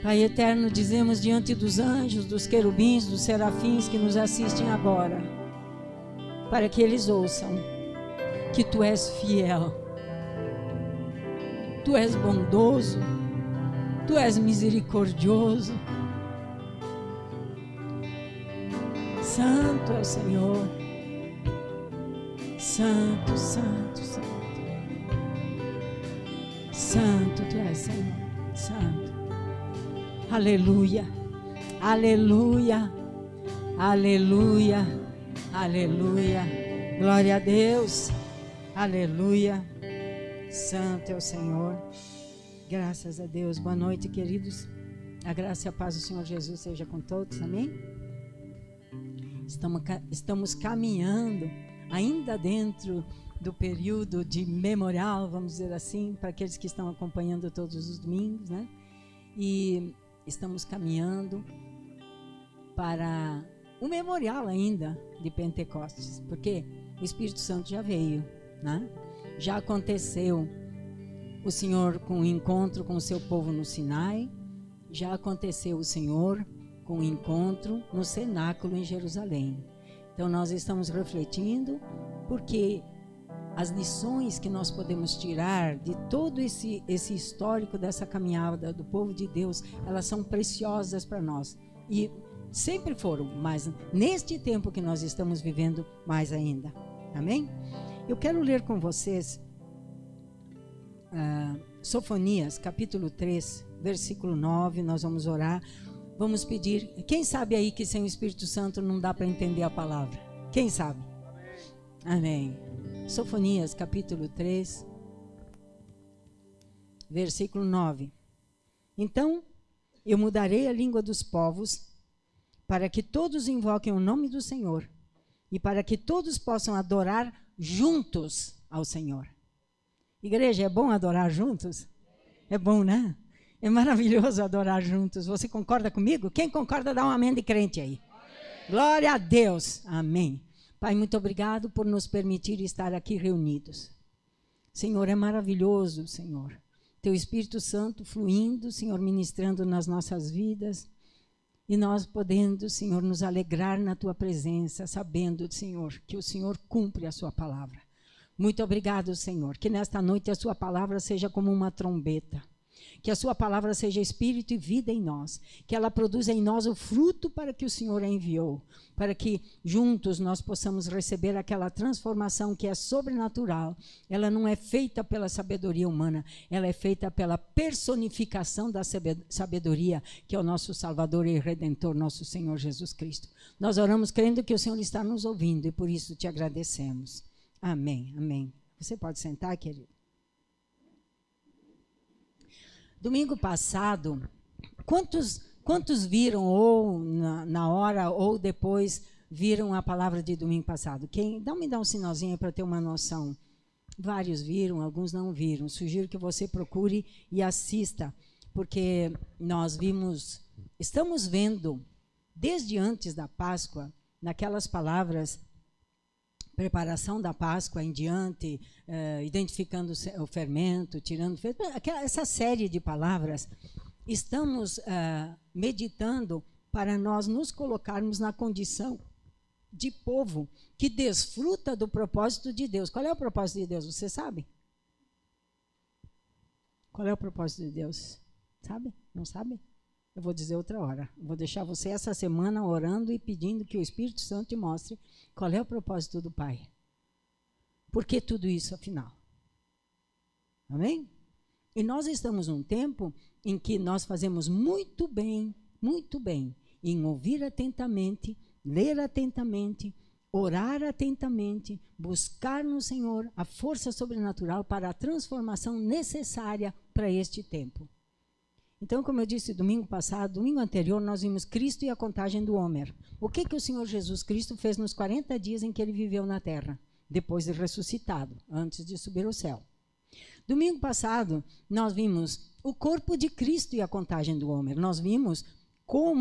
Pai eterno, dizemos diante dos anjos, dos querubins, dos serafins que nos assistem agora, para que eles ouçam que Tu és fiel, Tu és bondoso, Tu és misericordioso. Santo é o Senhor. Santo, santo, santo. Santo Tu és, Senhor. Santo. Aleluia. Aleluia. Aleluia. Aleluia. Glória a Deus. Aleluia. Santo é o Senhor. Graças a Deus. Boa noite, queridos. A graça e a paz do Senhor Jesus seja com todos. Amém? Estamos caminhando ainda dentro do período de memorial, vamos dizer assim, para aqueles que estão acompanhando todos os domingos, né? E estamos caminhando para o memorial ainda de Pentecostes, porque o Espírito Santo já veio, né? Já aconteceu o Senhor com o encontro com o seu povo no Sinai, já aconteceu o Senhor com o encontro no cenáculo em Jerusalém. Então nós estamos refletindo, porque as lições que nós podemos tirar de todo esse histórico dessa caminhada do povo de Deus, elas são preciosas para nós. E sempre foram, mas neste tempo que nós estamos vivendo, mais ainda. Amém? Eu quero ler com vocês Sofonias, capítulo 3, versículo 9, nós vamos orar. Vamos pedir, quem sabe aí que sem o Espírito Santo não dá para entender a palavra? Quem sabe? Amém. Sofonias, capítulo 3, versículo 9. Então, eu mudarei a língua dos povos, para que todos invoquem o nome do Senhor, e para que todos possam adorar juntos ao Senhor. Igreja, é bom adorar juntos? É bom, né? É maravilhoso adorar juntos. Você concorda comigo? Quem concorda, dá um amém de crente aí. Amém. Glória a Deus. Amém. Pai, muito obrigado por nos permitir estar aqui reunidos. Senhor, é maravilhoso, Senhor. Teu Espírito Santo fluindo, Senhor, ministrando nas nossas vidas. E nós podendo, Senhor, nos alegrar na Tua presença, sabendo, Senhor, que o Senhor cumpre a Sua palavra. Muito obrigado, Senhor. Que nesta noite a Sua palavra seja como uma trombeta. Que a Sua palavra seja espírito e vida em nós. Que ela produza em nós o fruto para que o Senhor a enviou. Para que juntos nós possamos receber aquela transformação que é sobrenatural. Ela não é feita pela sabedoria humana. Ela é feita pela personificação da sabedoria, que é o nosso Salvador e Redentor, nosso Senhor Jesus Cristo. Nós oramos crendo que o Senhor está nos ouvindo e por isso te agradecemos. Amém, amém. Você pode sentar, querido? Domingo passado, quantos viram ou na hora ou depois viram a palavra de domingo passado? Me dá um sinalzinho para ter uma noção. Vários viram, alguns não viram. Sugiro que você procure e assista, porque estamos vendo, desde antes da Páscoa, naquelas palavras, preparação da Páscoa em diante, identificando o fermento, tirando o fermento, essa série de palavras, estamos meditando para nós nos colocarmos na condição de povo que desfruta do propósito de Deus. Qual é o propósito de Deus? Você sabe? Qual é o propósito de Deus? Sabe? Não sabe? Eu vou dizer outra hora. Vou deixar você essa semana orando e pedindo que o Espírito Santo te mostre qual é o propósito do Pai. Por que tudo isso, afinal? Amém? E nós estamos num tempo em que nós fazemos muito bem, em ouvir atentamente, ler atentamente, orar atentamente, buscar no Senhor a força sobrenatural para a transformação necessária para este tempo. Então, como eu disse domingo anterior, nós vimos Cristo e a contagem do Homer. O que o Senhor Jesus Cristo fez nos 40 dias em que Ele viveu na terra, depois de ressuscitado, antes de subir ao céu. Domingo passado, nós vimos o corpo de Cristo e a contagem do Homer. Nós vimos qual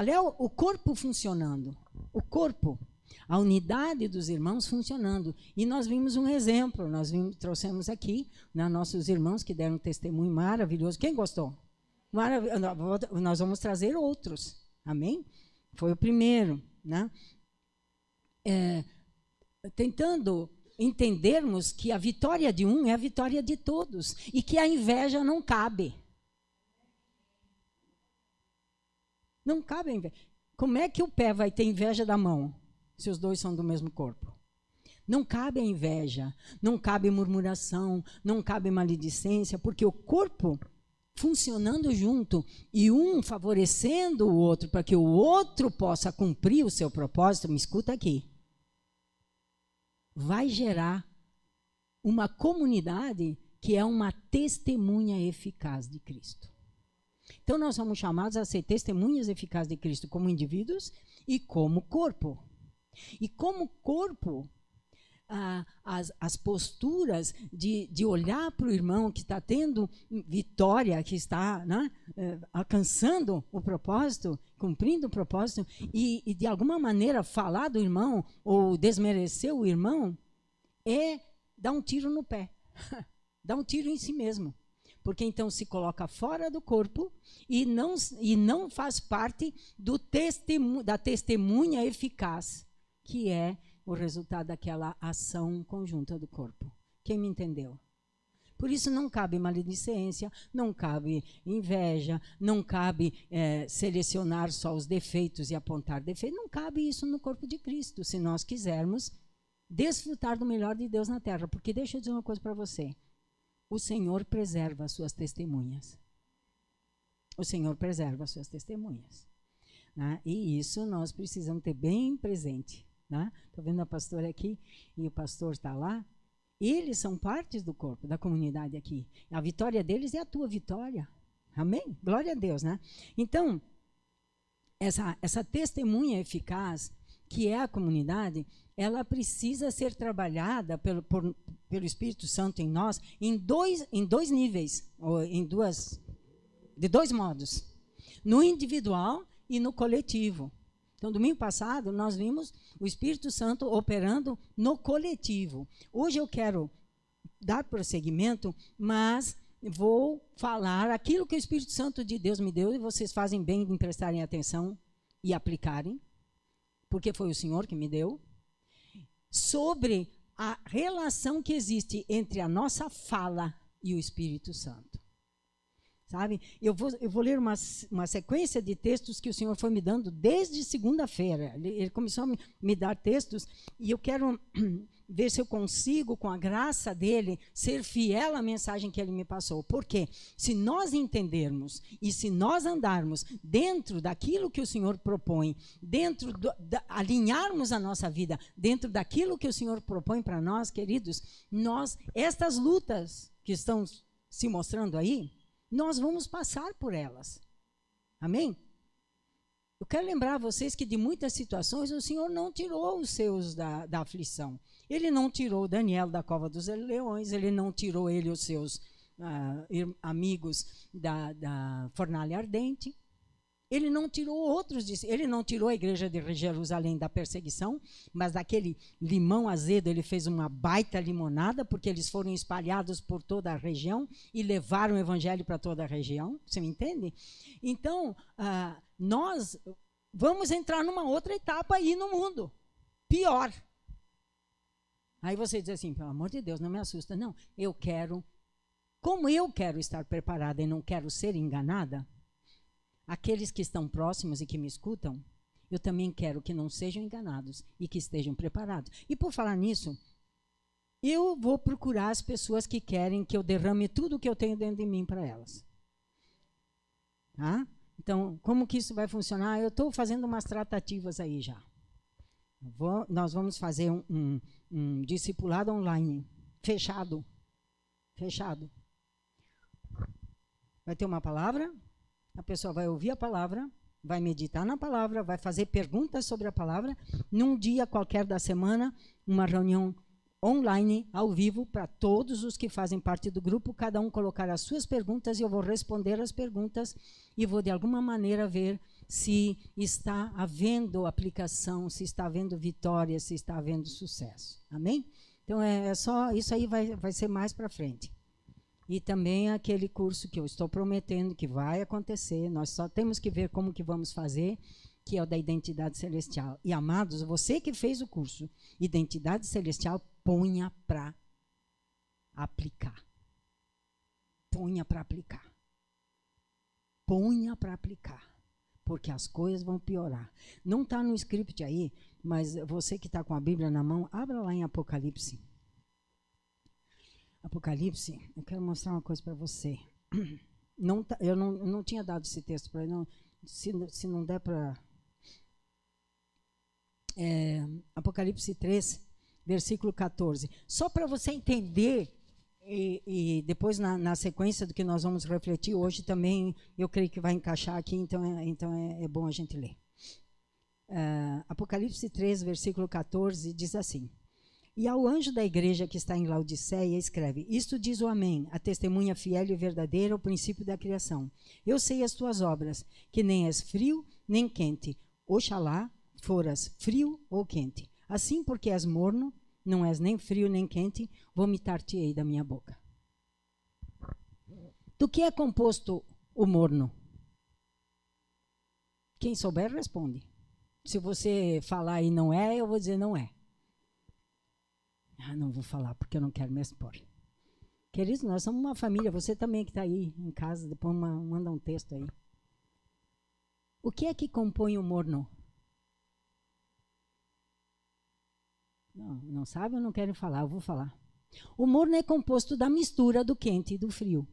é o corpo funcionando. O corpo, a unidade dos irmãos funcionando. E nós vimos um exemplo, trouxemos aqui, nossos irmãos que deram um testemunho maravilhoso. Quem gostou? Nós vamos trazer outros. Amém? Foi o primeiro, né? Tentando entendermos que a vitória de um é a vitória de todos e que a inveja não cabe. Não cabe a inveja. Como é que o pé vai ter inveja da mão se os dois são do mesmo corpo? Não cabe a inveja, não cabe murmuração, não cabe maledicência, porque o corpo funcionando junto e um favorecendo o outro para que o outro possa cumprir o seu propósito, me escuta aqui, vai gerar uma comunidade que é uma testemunha eficaz de Cristo. Então, nós somos chamados a ser testemunhas eficazes de Cristo como indivíduos e como corpo. E como corpo, as posturas de olhar para o irmão que está tendo vitória, que está, né, alcançando o propósito, cumprindo o propósito, e de alguma maneira falar do irmão ou desmerecer o irmão, é dar um tiro no pé, dar um tiro em si mesmo. Porque então se coloca fora do corpo e não faz parte da testemunha eficaz, que é o resultado daquela ação conjunta do corpo. Quem me entendeu? Por isso não cabe maledicência, não cabe inveja, não cabe selecionar só os defeitos e apontar defeitos. Não cabe isso no corpo de Cristo, se nós quisermos desfrutar do melhor de Deus na terra. Porque deixa eu dizer uma coisa para você. O Senhor preserva as suas testemunhas. O Senhor preserva as suas testemunhas. Né? E isso nós precisamos ter bem presente. Estou vendo a pastora aqui e o pastor está lá. Eles são partes do corpo, da comunidade aqui. A vitória deles é a tua vitória. Amém? Glória a Deus, né? Então, essa testemunha eficaz, que é a comunidade, ela precisa ser trabalhada pelo Espírito Santo em nós em dois níveis, ou de dois modos. No individual e no coletivo. Então, domingo passado, nós vimos o Espírito Santo operando no coletivo. Hoje eu quero dar prosseguimento, mas vou falar aquilo que o Espírito Santo de Deus me deu, e vocês fazem bem em prestarem atenção e aplicarem, porque foi o Senhor que me deu, sobre a relação que existe entre a nossa fala e o Espírito Santo. Sabe? Eu vou ler uma sequência de textos que o Senhor foi me dando desde segunda-feira. Ele começou a me dar textos e eu quero ver se eu consigo, com a graça dele, ser fiel à mensagem que ele me passou. Porque se nós entendermos e se nós andarmos dentro daquilo que o Senhor propõe, alinharmos a nossa vida dentro daquilo que o Senhor propõe para nós, queridos, estas lutas que estão se mostrando aí, nós vamos passar por elas. Amém? Eu quero lembrar a vocês que de muitas situações o Senhor não tirou os seus da aflição. Ele não tirou Daniel da cova dos leões, ele não tirou ele os seus amigos da fornalha ardente. Ele não tirou outros, ele não tirou a igreja de Jerusalém da perseguição, mas daquele limão azedo ele fez uma baita limonada, porque eles foram espalhados por toda a região e levaram o evangelho para toda a região. Você me entende? Então, nós vamos entrar numa outra etapa aí no mundo, pior. Aí você diz assim, pelo amor de Deus, não me assusta. Não, como eu quero estar preparada e não quero ser enganada, aqueles que estão próximos e que me escutam, eu também quero que não sejam enganados e que estejam preparados. E por falar nisso, eu vou procurar as pessoas que querem que eu derrame tudo o que eu tenho dentro de mim para elas. Tá? Então, como que isso vai funcionar? Eu estou fazendo umas tratativas aí já. Nós vamos fazer um discipulado online, fechado. Vai ter uma palavra, a pessoa vai ouvir a palavra, vai meditar na palavra, vai fazer perguntas sobre a palavra. Num dia qualquer da semana, uma reunião online, ao vivo, para todos os que fazem parte do grupo, cada um colocar as suas perguntas e eu vou responder as perguntas e vou, de alguma maneira, ver se está havendo aplicação, se está havendo vitória, se está havendo sucesso. Amém? Então, é só isso aí vai ser mais para frente. e também aquele curso que eu estou prometendo que vai acontecer. Nós só temos que ver como que vamos fazer, que é o da Identidade Celestial. E, amados, você que fez o curso Identidade Celestial, ponha para aplicar. Ponha para aplicar. Ponha para aplicar. Porque as coisas vão piorar. Não está no script aí, mas você que está com a Bíblia na mão, abra lá em Apocalipse. Apocalipse, eu quero mostrar uma coisa para você. Não tá, eu não tinha dado esse texto para ele. Se não der para... Apocalipse 3, versículo 14. Só para você entender, e depois na sequência do que nós vamos refletir hoje também, eu creio que vai encaixar aqui, então é bom a gente ler. Apocalipse 3, versículo 14, diz assim: E ao anjo da igreja que está em Laodiceia escreve: Isto diz o Amém, a testemunha fiel e verdadeira, o princípio da criação. Eu sei as tuas obras, que nem és frio nem quente. Oxalá foras frio ou quente. Assim, porque és morno, não és nem frio nem quente, vomitar-te-ei da minha boca. Do que é composto o morno? Quem souber, responde. Se você falar e não é, eu vou dizer não é. Não vou falar, porque eu não quero me expor. Queridos, nós somos uma família. Você também que está aí em casa, depois manda um texto aí. O que é que compõe o morno? Não sabe ou não querem falar? Eu vou falar. O morno é composto da mistura do quente e do frio.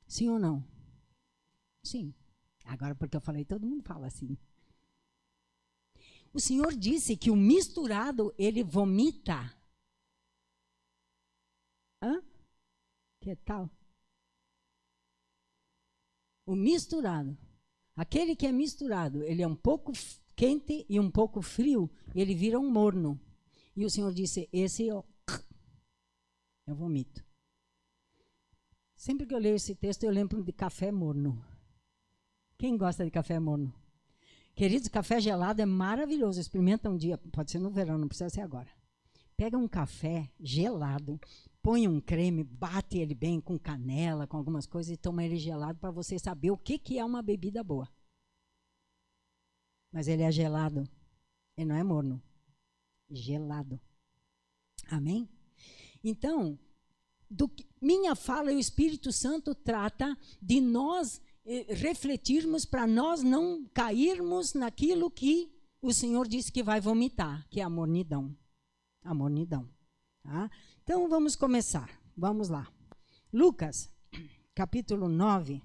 Sim ou não? Sim. Agora, porque eu falei, todo mundo fala assim. O Senhor disse que o misturado, ele vomita. Hã? Que tal? O misturado. Aquele que é misturado, ele é um pouco quente e um pouco frio, ele vira um morno. E o Senhor disse, esse eu vomito. Sempre que eu leio esse texto, eu lembro de café morno. Quem gosta de café morno? Queridos, café gelado é maravilhoso. Experimenta um dia, pode ser no verão, não precisa ser agora. Pega um café gelado, põe um creme, bate ele bem com canela, com algumas coisas e toma ele gelado para você saber o que é uma bebida boa. Mas ele é gelado, ele não é morno. Gelado. Amém? Então, minha fala e o Espírito Santo trata de nós refletirmos para nós não cairmos naquilo que o Senhor disse que vai vomitar, que é a mornidão. A mornidão. Tá? Então, vamos começar. Vamos lá. Lucas, capítulo 9,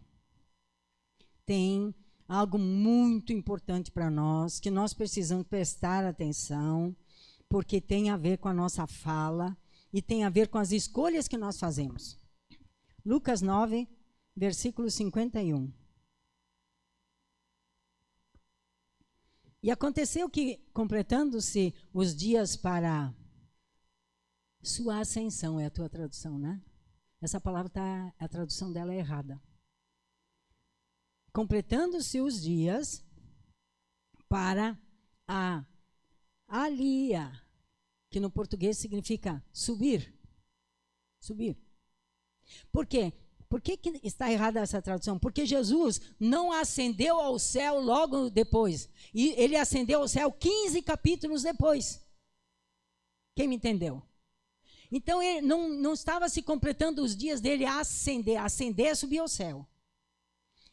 tem algo muito importante para nós, que nós precisamos prestar atenção, porque tem a ver com a nossa fala e tem a ver com as escolhas que nós fazemos. Lucas 9, versículo 51. E aconteceu que, completando-se os dias para sua ascensão, é a tua tradução, né? Essa palavra, a tradução dela é errada. Completando-se os dias para a alia, que no português significa subir. Subir. Por quê? Por que está errada essa tradução? Porque Jesus não ascendeu ao céu logo depois. E ele ascendeu ao céu 15 capítulos depois. Quem me entendeu? Então, ele não estava se completando os dias dele a ascender. Ascender é subir ao céu.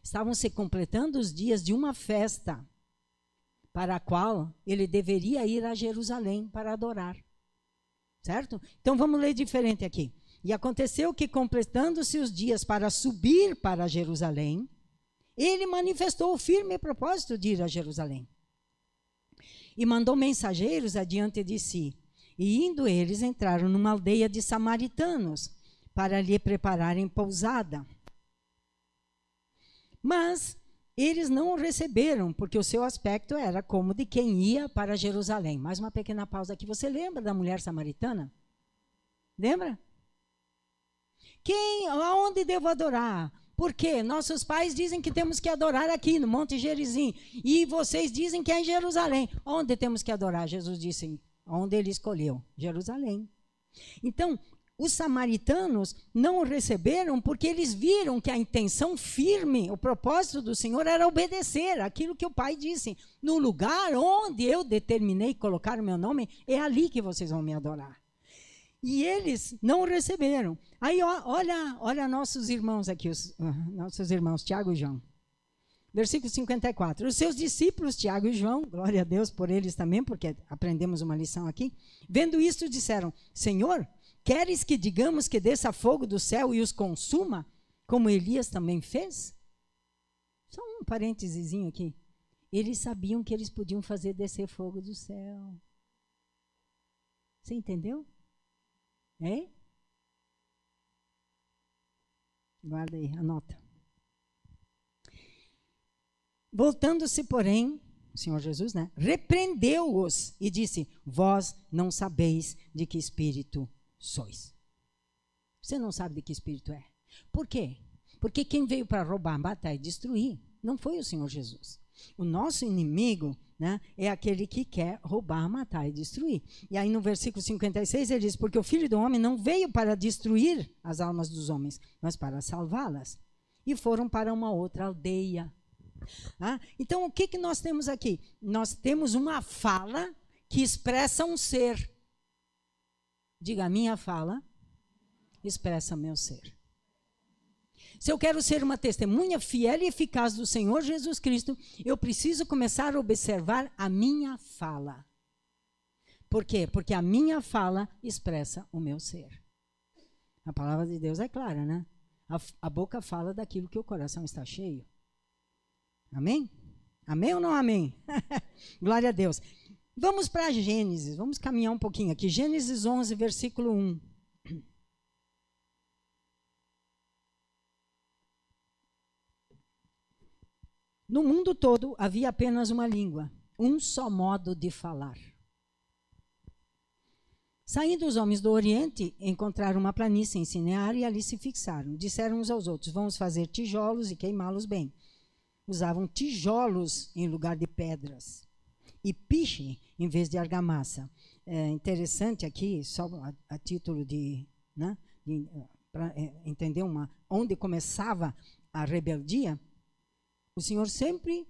Estavam se completando os dias de uma festa para a qual ele deveria ir a Jerusalém para adorar. Certo? Então, vamos ler diferente aqui. E aconteceu que, completando-se os dias para subir para Jerusalém, ele manifestou o firme propósito de ir a Jerusalém. E mandou mensageiros adiante de si. E indo eles, entraram numa aldeia de samaritanos, para lhe prepararem pousada. Mas eles não o receberam, porque o seu aspecto era como de quem ia para Jerusalém. Mais uma pequena pausa aqui. Você lembra da mulher samaritana? Lembra? Aonde devo adorar? Porque nossos pais dizem que temos que adorar aqui no Monte Gerizim. E vocês dizem que é em Jerusalém. Onde temos que adorar? Jesus disse, onde ele escolheu? Jerusalém. Então, os samaritanos não o receberam porque eles viram que a intenção firme, o propósito do Senhor era obedecer aquilo que o Pai disse. No lugar onde eu determinei colocar o meu nome, é ali que vocês vão me adorar. E eles não o receberam. Aí olha nossos irmãos aqui, nossos irmãos Tiago e João. Versículo 54. Os seus discípulos, Tiago e João, glória a Deus por eles também, porque aprendemos uma lição aqui, vendo isto disseram, Senhor, queres que digamos que desça fogo do céu e os consuma, como Elias também fez? Só um parênteses aqui. Eles sabiam que eles podiam fazer descer fogo do céu. Você entendeu? É? Guarda aí, anota. Voltando-se, porém, o Senhor Jesus, repreendeu-os e disse, vós não sabeis de que espírito sois. Você não sabe de que espírito é. Por quê? Porque quem veio para roubar, matar e destruir não foi o Senhor Jesus. O nosso inimigo é aquele que quer roubar, matar e destruir. E aí no versículo 56 ele diz, porque o Filho do Homem não veio para destruir as almas dos homens, mas para salvá-las. E foram para uma outra aldeia. Então o que nós temos aqui? Nós temos uma fala que expressa um ser. Diga, a minha fala expressa meu ser. Se eu quero ser uma testemunha fiel e eficaz do Senhor Jesus Cristo, eu preciso começar a observar a minha fala. Por quê? Porque a minha fala expressa o meu ser. A palavra de Deus é clara, né? A boca fala daquilo que o coração está cheio. Amém? Amém ou não amém? Glória a Deus. Vamos para Gênesis, vamos caminhar um pouquinho aqui. Gênesis 11, versículo 1. No mundo todo havia apenas uma língua, um só modo de falar. Saindo os homens do Oriente, encontraram uma planície em Sinear e ali se fixaram. Disseram uns aos outros, vamos fazer tijolos e queimá-los bem. Usavam tijolos em lugar de pedras e piche em vez de argamassa. É interessante aqui, só a título para entender onde começava a rebeldia, o Senhor sempre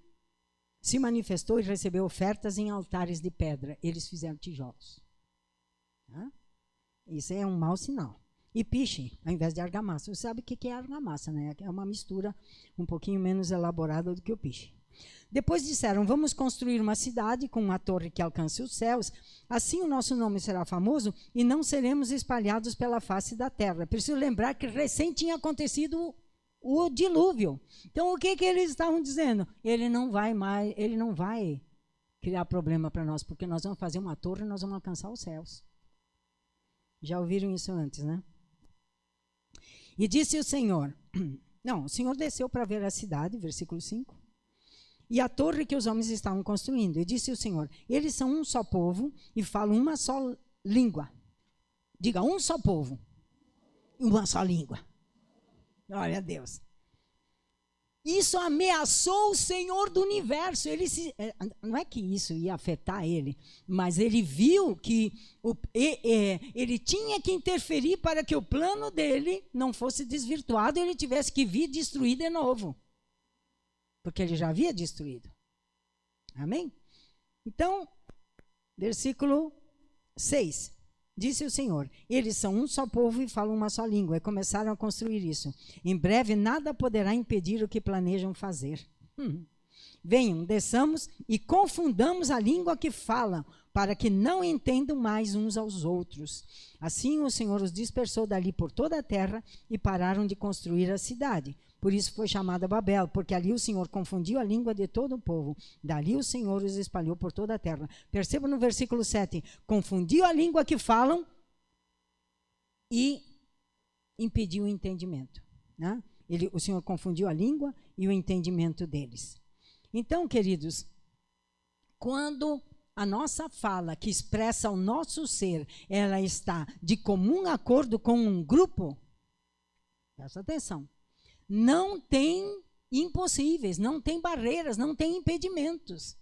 se manifestou e recebeu ofertas em altares de pedra. Eles fizeram tijolos. Isso é um mau sinal. E piche, ao invés de argamassa. Você sabe o que é argamassa, né? É uma mistura um pouquinho menos elaborada do que o piche. Depois disseram, vamos construir uma cidade com uma torre que alcance os céus, assim o nosso nome será famoso e não seremos espalhados pela face da terra. Preciso lembrar que recém tinha acontecido o dilúvio. Então o que eles estavam dizendo? Ele não vai criar problema para nós, porque nós vamos fazer uma torre e nós vamos alcançar os céus. Já ouviram isso antes, né? E disse o Senhor, o Senhor desceu para ver a cidade, versículo 5, e a torre que os homens estavam construindo. E disse o Senhor, eles são um só povo e falam uma só língua. Diga, um só povo e uma só língua. Glória a Deus. Isso ameaçou o Senhor do universo. Não é que isso ia afetar ele, mas ele viu que ele tinha que interferir para que o plano dele não fosse desvirtuado e ele tivesse que vir destruir de novo. Porque ele já havia destruído. Amém? Então, versículo 6. Disse o Senhor, eles são um só povo e falam uma só língua. E começaram a construir isso. Em breve, nada poderá impedir o que planejam fazer. Venham, desçamos e confundamos a língua que falam, para que não entendam mais uns aos outros. Assim o Senhor os dispersou dali por toda a terra e pararam de construir a cidade. Por isso foi chamada Babel, porque ali o Senhor confundiu a língua de todo o povo. Dali o Senhor os espalhou por toda a terra. Perceba no versículo 7, confundiu a língua que falam e impediu o entendimento. Né? O Senhor confundiu a língua e o entendimento deles. Então, queridos, quando a nossa fala, que expressa o nosso ser, ela está de comum acordo com um grupo, presta atenção, não tem impossíveis, não tem barreiras, não tem impedimentos.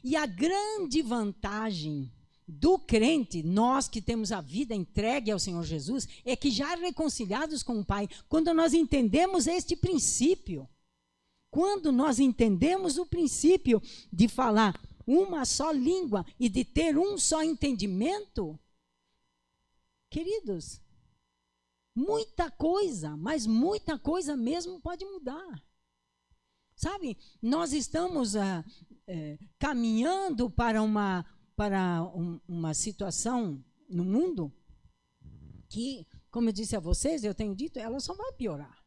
E a grande vantagem do crente, nós que temos a vida entregue ao Senhor Jesus, é que já reconciliados com o Pai, quando nós entendemos este princípio, quando nós entendemos o princípio de falar uma só língua e de ter um só entendimento, queridos, muita coisa, mas muita coisa mesmo pode mudar. Sabe, nós estamos caminhando para uma situação no mundo que, como eu disse a vocês, eu tenho dito, ela só vai piorar.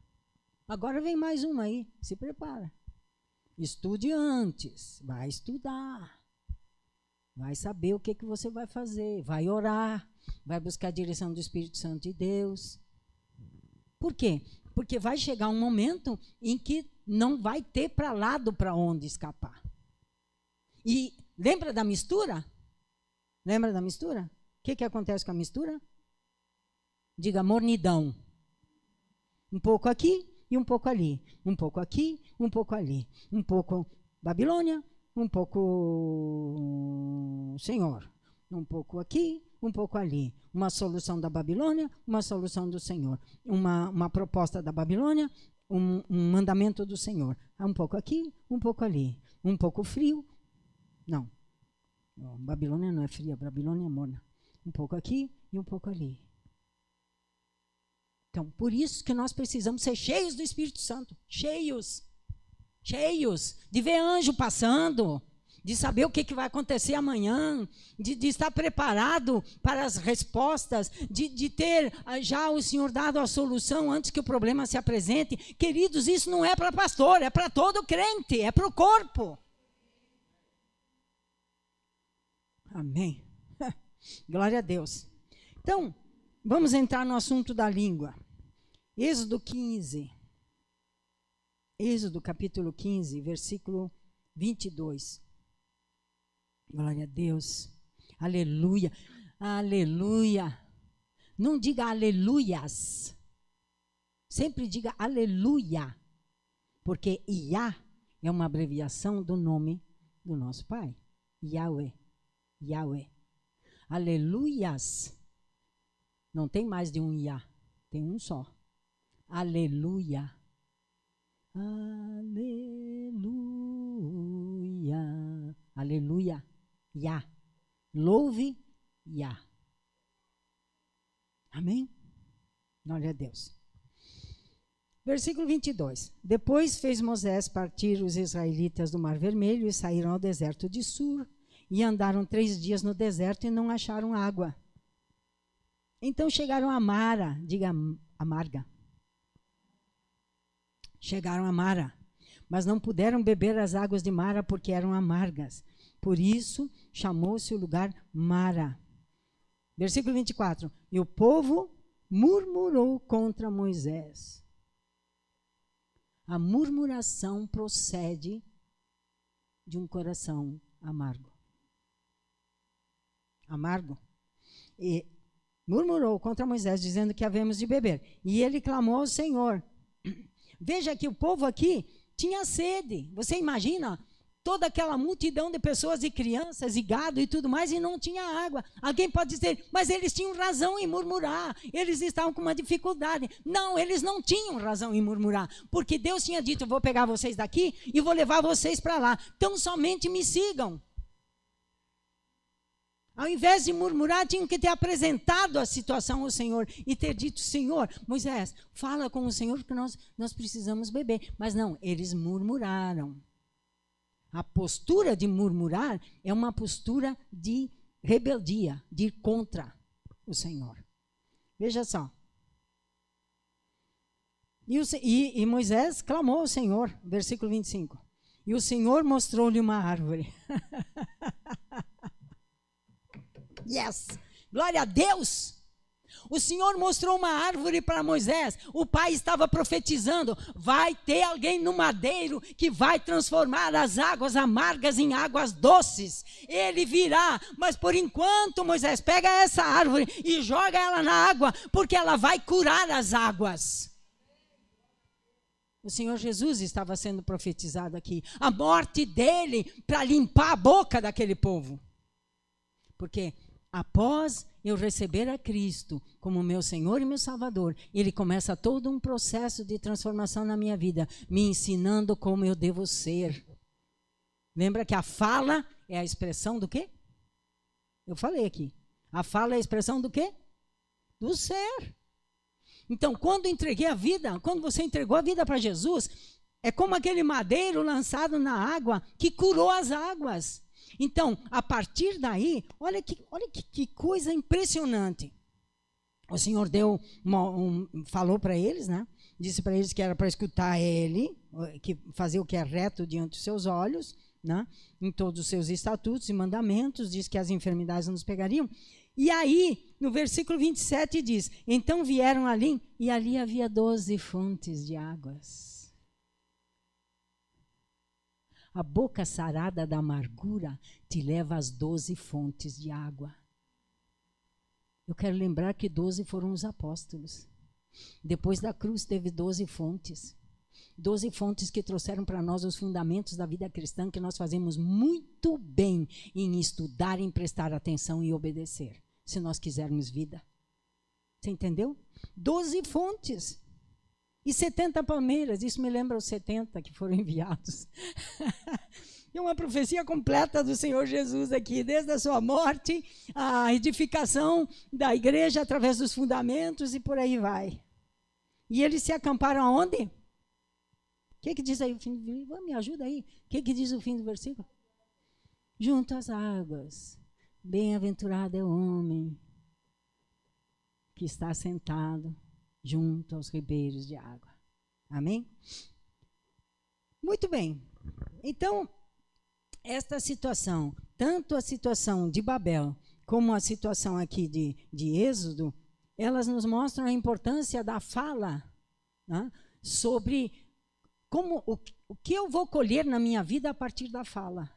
Agora vem mais uma aí, se prepara. Estude antes, vai estudar, vai saber o que você vai fazer, vai orar, vai buscar a direção do Espírito Santo de Deus. Por quê? Porque vai chegar um momento em que não vai ter para lado para onde escapar. E lembra da mistura? Lembra da mistura? O que acontece com a mistura? Diga, mornidão. Um pouco aqui e um pouco ali. Um pouco aqui, um pouco ali. Um pouco Babilônia, um pouco Senhor. Um pouco aqui, um pouco ali. Uma solução da Babilônia, uma solução do Senhor. Uma proposta da Babilônia, um mandamento do Senhor. Um pouco aqui, um pouco ali. Um pouco frio. Não. Babilônia não é fria, Babilônia é morna. Um pouco aqui e um pouco ali. Então, por isso que nós precisamos ser cheios do Espírito Santo. Cheios. Cheios. De ver anjo passando. De saber o que vai acontecer amanhã. De estar preparado para as respostas. De ter já o Senhor dado a solução antes que o problema se apresente. Queridos, isso não é para pastor, é para todo crente. É para o corpo. Amém. Glória a Deus. Então, vamos entrar no assunto da língua. Êxodo 15. Êxodo capítulo 15, versículo 22. Glória a Deus. Aleluia. Aleluia. Não diga aleluias. Sempre diga aleluia. Porque Iá é uma abreviação do nome do nosso Pai. Yahweh. Yahweh. Aleluias. Não tem mais de um Iá. Tem um só. Aleluia. Aleluia. Aleluia. Yá. Louve Yá. Amém? Glória a Deus. Versículo 22. Depois fez Moisés partir os israelitas do Mar Vermelho e saíram ao deserto de Sur. E andaram 3 dias no deserto e não acharam água. Então chegaram a Mara, diga amarga. Chegaram a Mara, mas não puderam beber as águas de Mara porque eram amargas. Por isso chamou-se o lugar Mara. Versículo 24. E o povo murmurou contra Moisés. A murmuração procede de um coração amargo. Amargo. E murmurou contra Moisés, dizendo que havemos de beber. E ele clamou ao Senhor. Veja que o povo aqui tinha sede. Você imagina toda aquela multidão de pessoas e crianças e gado e tudo mais e não tinha água. Alguém pode dizer, mas eles tinham razão em murmurar. Eles estavam com uma dificuldade. Não, eles não tinham razão em murmurar. Porque Deus tinha dito, eu vou pegar vocês daqui e vou levar vocês para lá. Então somente me sigam. Ao invés de murmurar, tinham que ter apresentado a situação ao Senhor e ter dito, Senhor, Moisés, fala com o Senhor que nós precisamos beber. Mas não, eles murmuraram. A postura de murmurar é uma postura de rebeldia, de ir contra o Senhor. Veja só. E Moisés clamou ao Senhor, versículo 25. E o Senhor mostrou-lhe uma árvore. Yes! Glória a Deus! O Senhor mostrou uma árvore para Moisés. O pai estava profetizando. Vai ter alguém no madeiro que vai transformar as águas amargas em águas doces. Ele virá. Mas por enquanto, Moisés, pega essa árvore e joga ela na água, porque ela vai curar as águas. O Senhor Jesus estava sendo profetizado aqui. A morte dele para limpar a boca daquele povo. Porque após eu receber a Cristo como meu Senhor e meu Salvador, Ele começa todo um processo de transformação na minha vida, me ensinando como eu devo ser. Lembra que a fala é a expressão do quê? Eu falei aqui. A fala é a expressão do quê? Do ser. Então, quando você entregou a vida para Jesus, é como aquele madeiro lançado na água que curou as águas. Então, a partir daí, olha que coisa impressionante. O Senhor falou para eles, né? Disse para eles que era para escutar Ele, que fazer o que é reto diante dos seus olhos, né? Em todos os seus estatutos e mandamentos, diz que as enfermidades não nos pegariam. E aí, no versículo 27 diz, então vieram ali, e ali havia 12 fontes de águas. A boca sarada da amargura te leva às 12 fontes de água. Eu quero lembrar que 12 foram os apóstolos. Depois da cruz teve 12 fontes. 12 fontes que trouxeram para nós os fundamentos da vida cristã, que nós fazemos muito bem em estudar, em prestar atenção e obedecer, se nós quisermos vida. Você entendeu? 12 fontes. E 70 palmeiras, isso me lembra os 70 que foram enviados. É uma profecia completa do Senhor Jesus aqui, desde a sua morte, a edificação da igreja através dos fundamentos e por aí vai. E eles se acamparam aonde? O que diz aí o fim do versículo? Me ajuda aí. O que diz o fim do versículo? Junto às águas. Bem-aventurado é o homem que está sentado junto aos ribeiros de água. Amém? Muito bem. Então, esta situação, tanto a situação de Babel, como a situação aqui de Êxodo, elas nos mostram a importância da fala, né, sobre o que eu vou colher na minha vida a partir da fala.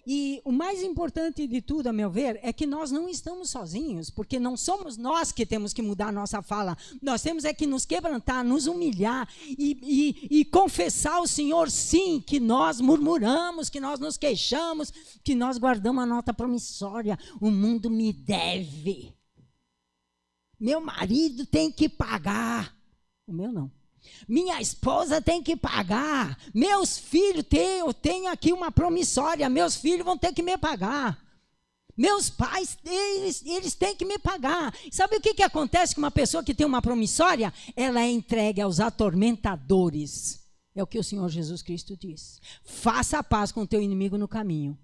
E o mais importante de tudo, a meu ver, é que nós não estamos sozinhos, porque não somos nós que temos que mudar a nossa fala. Nós temos que nos quebrantar, nos humilhar e confessar ao Senhor, sim, que nós murmuramos, que nós nos queixamos, que nós guardamos a nota promissória. O mundo me deve. Meu marido tem que pagar. O meu não. Minha esposa tem que pagar. Meus filhos, eu tenho aqui uma promissória. Meus filhos vão ter que me pagar. Meus pais, eles têm que me pagar. Sabe o que acontece com uma pessoa que tem uma promissória? Ela é entregue aos atormentadores. É o que o Senhor Jesus Cristo diz. Faça a paz com o teu inimigo no caminho.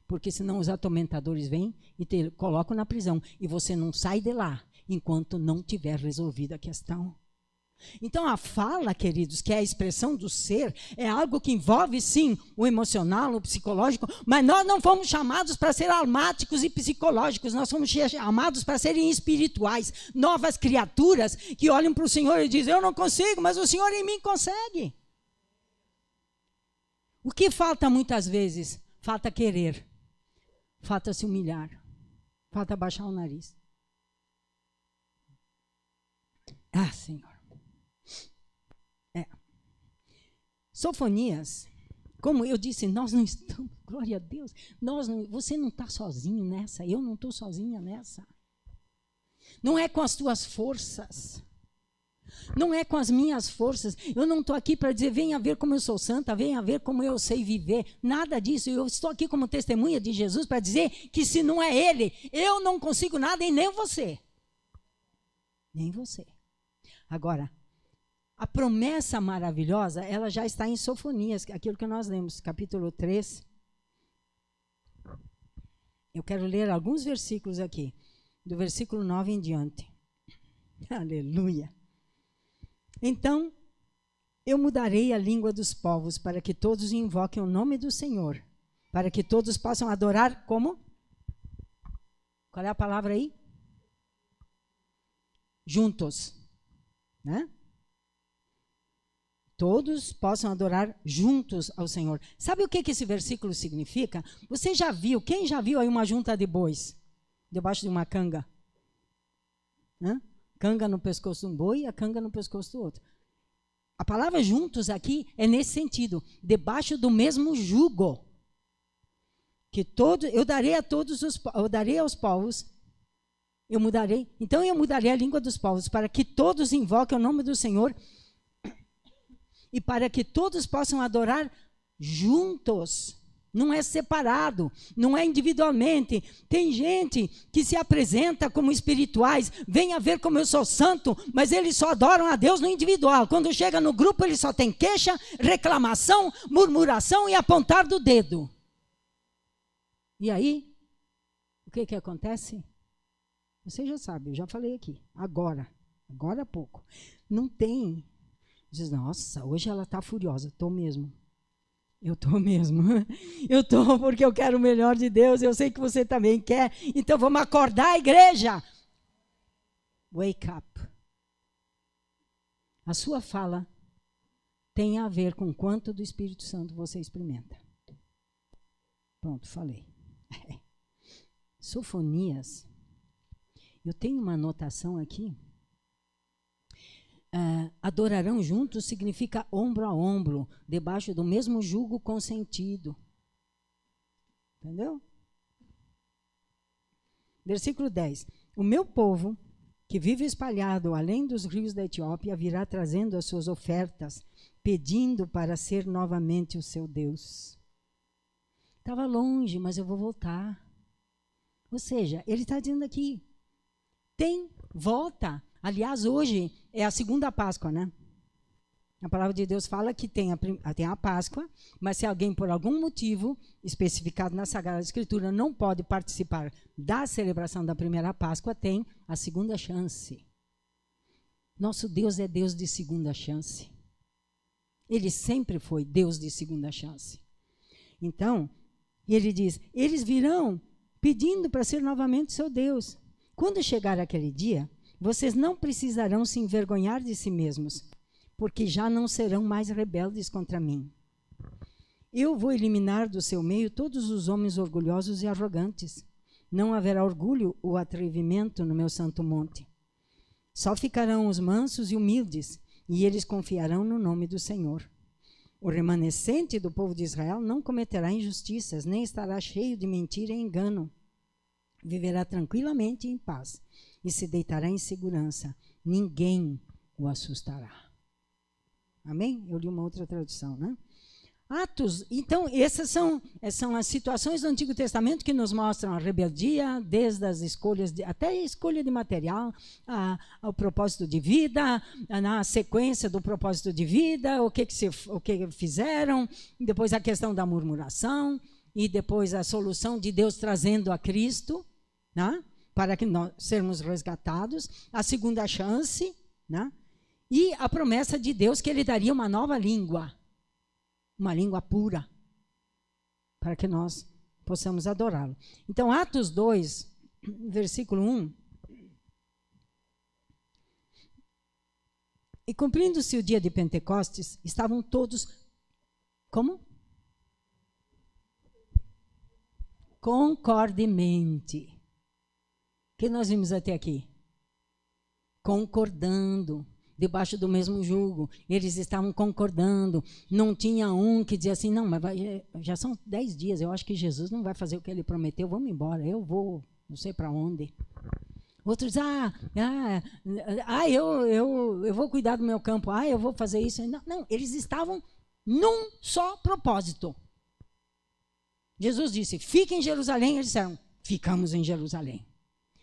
Porque senão os atormentadores vêm e te colocam na prisão. E você não sai de lá enquanto não tiver resolvido a questão. Então a fala, queridos, que é a expressão do ser, é algo que envolve sim o emocional, o psicológico, mas nós não fomos chamados para ser almáticos e psicológicos, nós fomos chamados para serem espirituais, novas criaturas que olham para o Senhor e dizem, eu não consigo, mas o Senhor em mim consegue. O que falta muitas vezes? Falta querer, falta se humilhar, falta baixar o nariz. Ah, Senhor. Sofonias, como eu disse, nós não estamos, glória a Deus, você não está sozinho nessa, eu não estou sozinha nessa. Não é com as tuas forças, não é com as minhas forças. Eu não estou aqui para dizer, venha ver como eu sou santa, venha ver como eu sei viver, nada disso. Eu estou aqui como testemunha de Jesus para dizer que se não é Ele, eu não consigo nada e nem você. Nem você. Agora, a promessa maravilhosa, ela já está em Sofonias, aquilo que nós lemos, capítulo 3. Eu quero ler alguns versículos aqui, do versículo 9 em diante. Aleluia. Então, eu mudarei a língua dos povos, para que todos invoquem o nome do Senhor, para que todos possam adorar como? Qual é a palavra aí? Juntos, né? Todos possam adorar juntos ao Senhor. Sabe o que esse versículo significa? Você já viu, quem já viu aí uma junta de bois? Debaixo de uma canga? Né? Canga no pescoço de um boi e a canga no pescoço do outro. A palavra juntos aqui é nesse sentido, debaixo do mesmo jugo. eu darei aos povos, então eu mudarei a língua dos povos, para que todos invoquem o nome do Senhor e para que todos possam adorar juntos. Não é separado, não é individualmente. Tem gente que se apresenta como espirituais, venha ver como eu sou santo, mas eles só adoram a Deus no individual. Quando chega no grupo, eles só tem queixa, reclamação, murmuração e apontar do dedo. E aí, o que acontece? Você já sabe, eu já falei aqui, agora há pouco. Não tem. Diz, nossa, hoje ela está furiosa. Estou mesmo. Eu estou mesmo. Eu estou porque eu quero o melhor de Deus. Eu sei que você também quer. Então vamos acordar a igreja. Wake up. A sua fala tem a ver com quanto do Espírito Santo você experimenta. Pronto, falei. Sofonias. Eu tenho uma anotação aqui. Adorarão juntos significa ombro a ombro, debaixo do mesmo jugo consentido. Entendeu? Versículo 10. O meu povo, que vive espalhado além dos rios da Etiópia, virá trazendo as suas ofertas, pedindo para ser novamente o seu Deus. Estava longe, mas eu vou voltar. Ou seja, ele está dizendo aqui, volta. Aliás, hoje é a segunda Páscoa, né? A palavra de Deus fala que tem a Páscoa, mas se alguém, por algum motivo especificado na Sagrada Escritura, não pode participar da celebração da primeira Páscoa, tem a segunda chance. Nosso Deus é Deus de segunda chance. Ele sempre foi Deus de segunda chance. Então, ele diz, eles virão pedindo para ser novamente seu Deus. Quando chegar aquele dia, vocês não precisarão se envergonhar de si mesmos, porque já não serão mais rebeldes contra mim. Eu vou eliminar do seu meio todos os homens orgulhosos e arrogantes. Não haverá orgulho ou atrevimento no meu santo monte. Só ficarão os mansos e humildes, e eles confiarão no nome do Senhor. O remanescente do povo de Israel não cometerá injustiças, nem estará cheio de mentira e engano. Viverá tranquilamente e em paz, e se deitará em segurança. Ninguém o assustará. Amém? Eu li uma outra tradução, né? Atos, então, essas são as situações do Antigo Testamento que nos mostram a rebeldia, desde as escolhas, até a escolha de material, ao propósito de vida, na sequência do propósito de vida, o que fizeram, depois a questão da murmuração, e depois a solução de Deus trazendo a Cristo, né? Para que nós sermos resgatados, a segunda chance, né? E a promessa de Deus que Ele daria uma nova língua, uma língua pura, para que nós possamos adorá-lo. Então, Atos 2, versículo 1. E cumprindo-se o dia de Pentecostes, estavam todos, como? Concordemente. O que nós vimos até aqui? Concordando, debaixo do mesmo jugo. Eles estavam concordando. Não tinha um que dizia assim, não, mas já são 10 dias, eu acho que Jesus não vai fazer o que ele prometeu, vamos embora, eu vou, não sei para onde. Outros, eu vou cuidar do meu campo, eu vou fazer isso. Não, eles estavam num só propósito. Jesus disse, fiquem em Jerusalém. Eles disseram, ficamos em Jerusalém.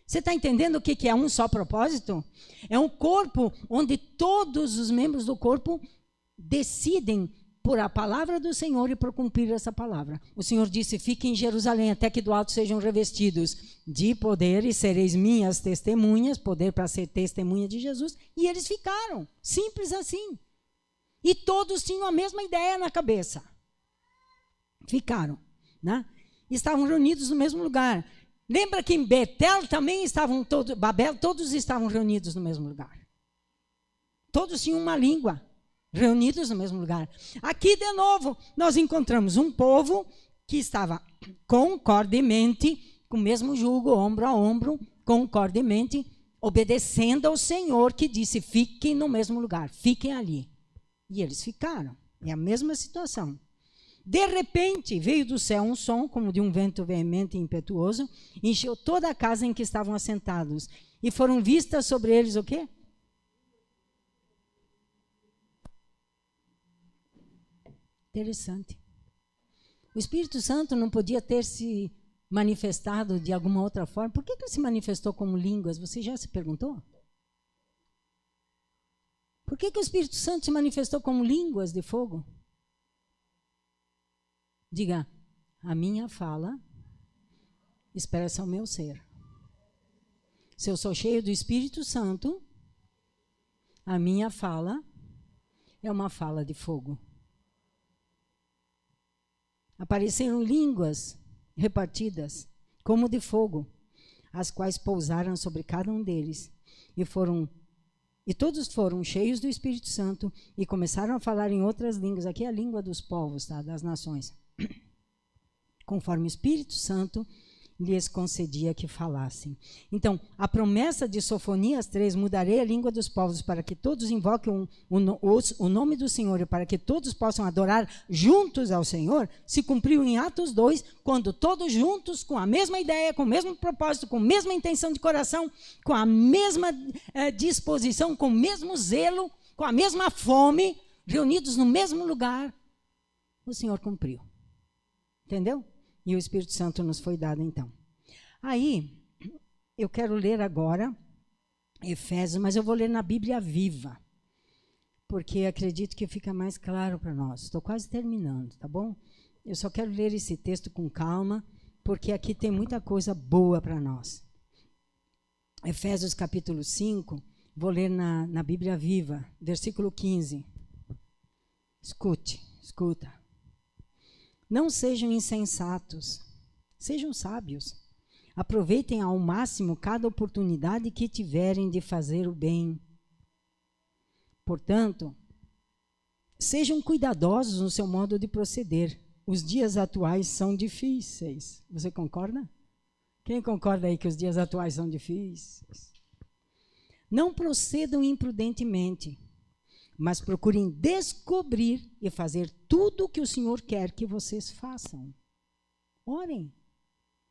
Você está entendendo o que é um só propósito? É um corpo onde todos os membros do corpo decidem por a palavra do Senhor e por cumprir essa palavra. O Senhor disse, fiquem em Jerusalém até que do alto sejam revestidos de poder e sereis minhas testemunhas, poder para ser testemunha de Jesus. E eles ficaram, simples assim. E todos tinham a mesma ideia na cabeça. Ficaram, né? Estavam reunidos no mesmo lugar. Lembra que em Betel também estavam todos, Babel, todos estavam reunidos no mesmo lugar. Todos tinham uma língua, reunidos no mesmo lugar. Aqui, de novo, nós encontramos um povo que estava concordemente, com o mesmo jugo, ombro a ombro, concordemente, obedecendo ao Senhor que disse, fiquem no mesmo lugar, fiquem ali. E eles ficaram. É a mesma situação. De repente, veio do céu um som, como de um vento veemente e impetuoso, e encheu toda a casa em que estavam assentados. E foram vistas sobre eles o quê? Interessante. O Espírito Santo não podia ter se manifestado de alguma outra forma. Por que ele se manifestou como línguas? Você já se perguntou? Por que o Espírito Santo se manifestou como línguas de fogo? Diga, a minha fala expressa o meu ser. Se eu sou cheio do Espírito Santo, a minha fala é uma fala de fogo. Apareceram línguas repartidas, como de fogo, as quais pousaram sobre cada um deles, e todos foram cheios do Espírito Santo e começaram a falar em outras línguas. Aqui é a língua dos povos, tá? Das nações. Conforme o Espírito Santo lhes concedia que falassem. Então, a promessa de Sofonias 3, mudarei a língua dos povos para que todos invoquem o nome do Senhor e para que todos possam adorar juntos ao Senhor, se cumpriu em Atos 2, quando todos juntos, com a mesma ideia, com o mesmo propósito, com a mesma intenção de coração, com a mesma disposição, com o mesmo zelo, com a mesma fome, reunidos no mesmo lugar, o Senhor cumpriu. Entendeu? E o Espírito Santo nos foi dado então. Aí, eu quero ler agora Efésios, mas eu vou ler na Bíblia Viva, porque acredito que fica mais claro para nós. Estou quase terminando, tá bom? Eu só quero ler esse texto com calma, porque aqui tem muita coisa boa para nós. Efésios capítulo 5, vou ler na Bíblia Viva, versículo 15. Escuta. Não sejam insensatos, sejam sábios. Aproveitem ao máximo cada oportunidade que tiverem de fazer o bem. Portanto, sejam cuidadosos no seu modo de proceder. Os dias atuais são difíceis. Você concorda? Quem concorda aí que os dias atuais são difíceis? Não procedam imprudentemente, mas procurem descobrir e fazer tudo o que o Senhor quer que vocês façam. Orem.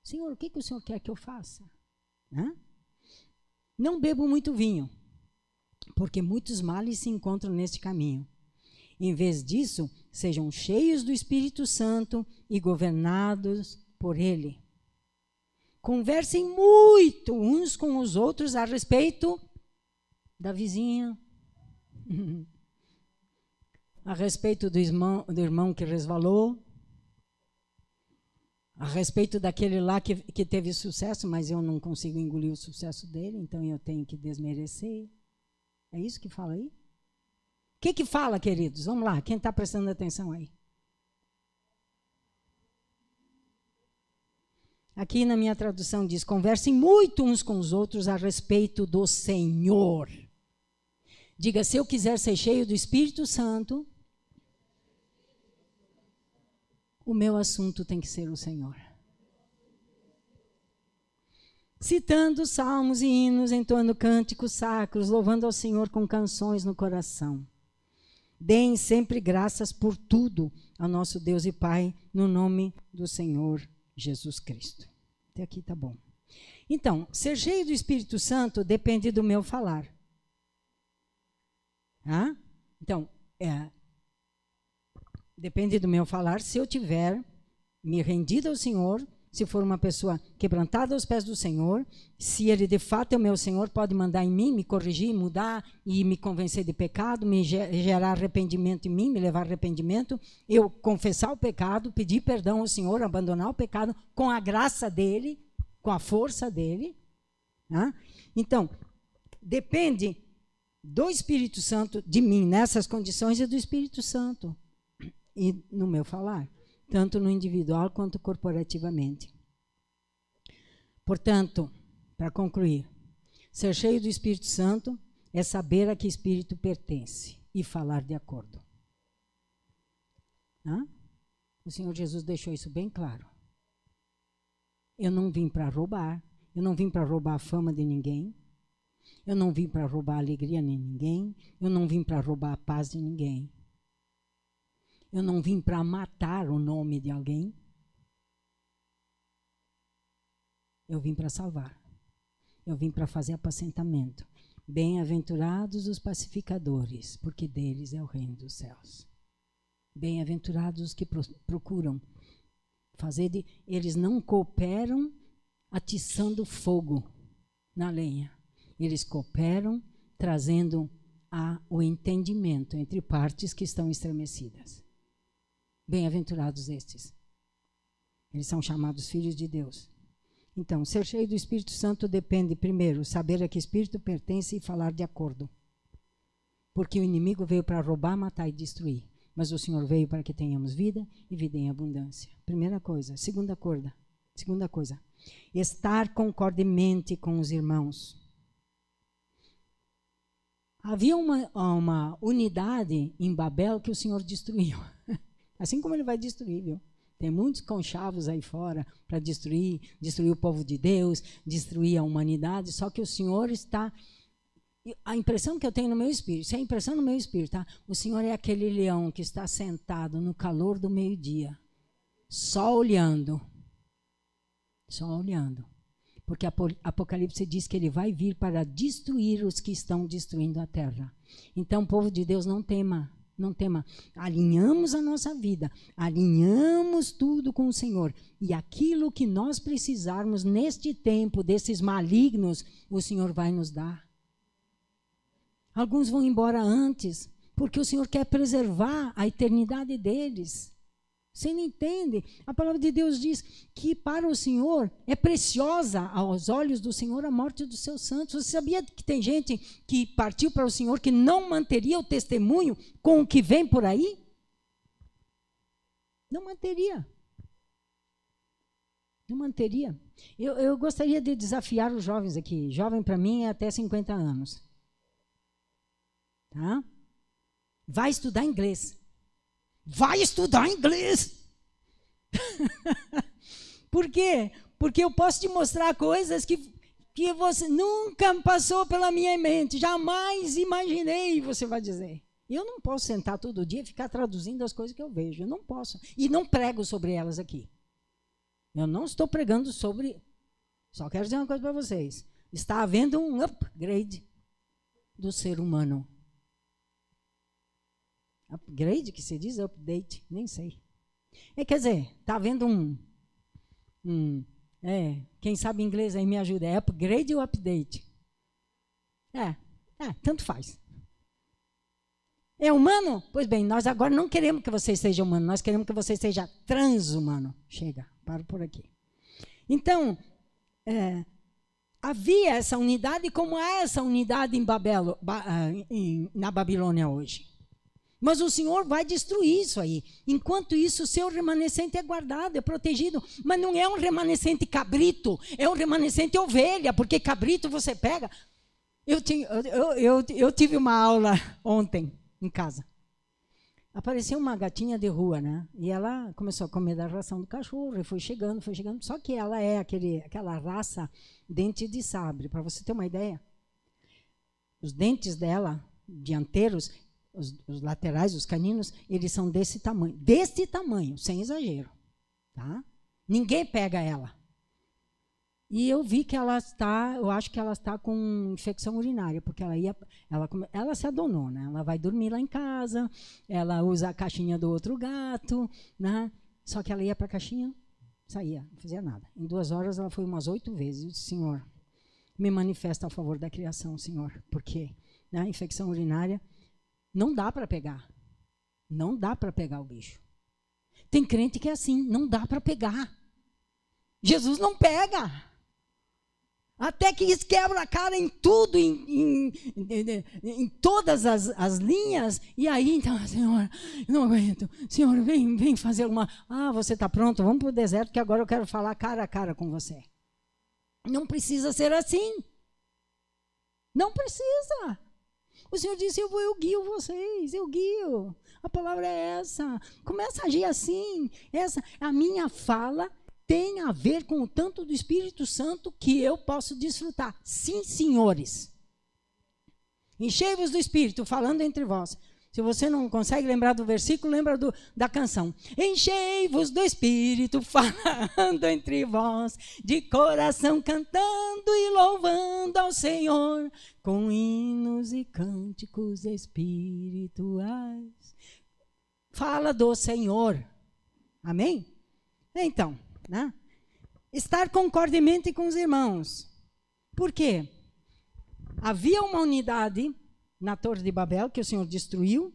Senhor, o que o Senhor quer que eu faça? Não bebam muito vinho, porque muitos males se encontram neste caminho. Em vez disso, sejam cheios do Espírito Santo e governados por Ele. Conversem muito uns com os outros a respeito da vizinha, a respeito do irmão que resvalou, a respeito daquele lá que teve sucesso, mas eu não consigo engolir o sucesso dele, então eu tenho que desmerecer. É isso que fala aí? O que fala, queridos? Vamos lá, quem está prestando atenção aí? Aqui na minha tradução diz, conversem muito uns com os outros a respeito do Senhor. Diga, se eu quiser ser cheio do Espírito Santo, o meu assunto tem que ser o Senhor. Citando salmos e hinos, entoando cânticos sacros, louvando ao Senhor com canções no coração. Deem sempre graças por tudo ao nosso Deus e Pai, no nome do Senhor Jesus Cristo. Até aqui tá bom. Então, ser cheio do Espírito Santo depende do meu falar. Então, depende do meu falar. Se eu tiver me rendido ao Senhor, se for uma pessoa quebrantada aos pés do Senhor, se Ele de fato é o meu Senhor, pode mandar em mim, me corrigir, mudar e me convencer de pecado, me gerar arrependimento em mim, me levar a arrependimento, eu confessar o pecado, pedir perdão ao Senhor, abandonar o pecado com a graça dEle, com a força dEle. Então, depende do Espírito Santo, de mim, nessas condições, e do Espírito Santo, e no meu falar, tanto no individual quanto corporativamente. Portanto, para concluir, ser cheio do Espírito Santo é saber a que espírito pertence e falar de acordo. O Senhor Jesus deixou isso bem claro. Eu não vim para roubar, eu não vim para roubar a fama de ninguém, eu não vim para roubar a alegria de ninguém, eu não vim para roubar a paz de ninguém. Eu não vim para matar o nome de alguém. Eu vim para salvar. Eu vim para fazer apacentamento. Bem-aventurados os pacificadores, porque deles é o reino dos céus. Bem-aventurados os que procuram fazer eles não cooperam atiçando fogo na lenha. Eles cooperam trazendo o entendimento entre partes que estão estremecidas. Bem-aventurados estes. Eles são chamados filhos de Deus. Então, ser cheio do Espírito Santo depende, primeiro, saber a que espírito pertence e falar de acordo. Porque o inimigo veio para roubar, matar e destruir. Mas o Senhor veio para que tenhamos vida e vida em abundância. Primeira coisa. Segunda coisa. Estar concordemente com os irmãos. Havia uma unidade em Babel que o Senhor destruiu. Assim como ele vai destruir, viu? Tem muitos conchavos aí fora para destruir o povo de Deus, destruir a humanidade, só que o Senhor está... A impressão que eu tenho no meu espírito, isso é a impressão no meu espírito, tá? O Senhor é aquele leão que está sentado no calor do meio-dia, só olhando. Só olhando. Porque Apocalipse diz que ele vai vir para destruir os que estão destruindo a terra. Então, povo de Deus, não tema. Não tema, alinhamos a nossa vida, alinhamos tudo com o Senhor. E aquilo que nós precisarmos neste tempo, desses malignos, o Senhor vai nos dar. Alguns vão embora antes, porque o Senhor quer preservar a eternidade deles. Você não entende? A palavra de Deus diz que para o Senhor é preciosa aos olhos do Senhor a morte dos seus santos. Você sabia que tem gente que partiu para o Senhor que não manteria o testemunho com o que vem por aí? Não manteria. Não manteria. Eu gostaria de desafiar os jovens aqui. Jovem para mim é até 50 anos. Tá? Vai estudar inglês. Vai estudar inglês. Por quê? Porque eu posso te mostrar coisas que você nunca passou pela minha mente, jamais imaginei, você vai dizer. Eu não posso sentar todo dia e ficar traduzindo as coisas que eu vejo, eu não posso. E não prego sobre elas aqui. Eu não estou pregando sobre... Só quero dizer uma coisa para vocês. Está havendo um upgrade do ser humano. Upgrade, que se diz update, nem sei. Quer dizer, está havendo quem sabe inglês aí me ajuda, é upgrade ou update? Tanto faz. É humano? Pois bem, nós agora não queremos que você seja humano, nós queremos que você seja transhumano. Chega, paro por aqui. Então, havia essa unidade como há essa unidade na Babilônia hoje. Mas o Senhor vai destruir isso aí. Enquanto isso, o seu remanescente é guardado, é protegido. Mas não é um remanescente cabrito, é um remanescente ovelha, porque cabrito você pega. Eu tive uma aula ontem em casa. Apareceu uma gatinha de rua, né? E ela começou a comer da ração do cachorro, e foi chegando. Só que ela é aquela raça dente de sabre, para você ter uma ideia. Os dentes dela, dianteiros, os laterais, os caninos, eles são desse tamanho, sem exagero, tá? Ninguém pega ela. E eu vi que eu acho que ela está com infecção urinária, porque ela se adonou, né? Ela vai dormir lá em casa, ela usa a caixinha do outro gato, né? Só que ela ia para a caixinha, saía, não fazia nada. Em 2 horas ela foi umas 8 vezes. Eu disse, Senhor, me manifesta a favor da criação, Senhor, porque a infecção urinária não dá para pegar. Não dá para pegar o bicho. Tem crente que é assim, não dá para pegar. Jesus não pega. Até que eles quebram a cara em tudo, em todas as linhas. E aí, então, Senhor, não aguento. Senhor, vem fazer uma... você está pronto? Vamos para o deserto, que agora eu quero falar cara a cara com você. Não precisa ser assim. Não precisa. O Senhor disse, eu guio vocês, eu guio. A palavra é essa. Começa a agir assim. A minha fala tem a ver com o tanto do Espírito Santo que eu posso desfrutar. Sim, senhores. Enchei-vos do Espírito, falando entre vós. Se você não consegue lembrar do versículo, lembra da canção. Enchei-vos do Espírito, falando entre vós, de coração cantando e louvando ao Senhor, com hinos e cânticos espirituais. Fala do Senhor. Amém? Então, né? Estar concordemente com os irmãos. Por quê? Havia uma unidade na Torre de Babel, que o Senhor destruiu,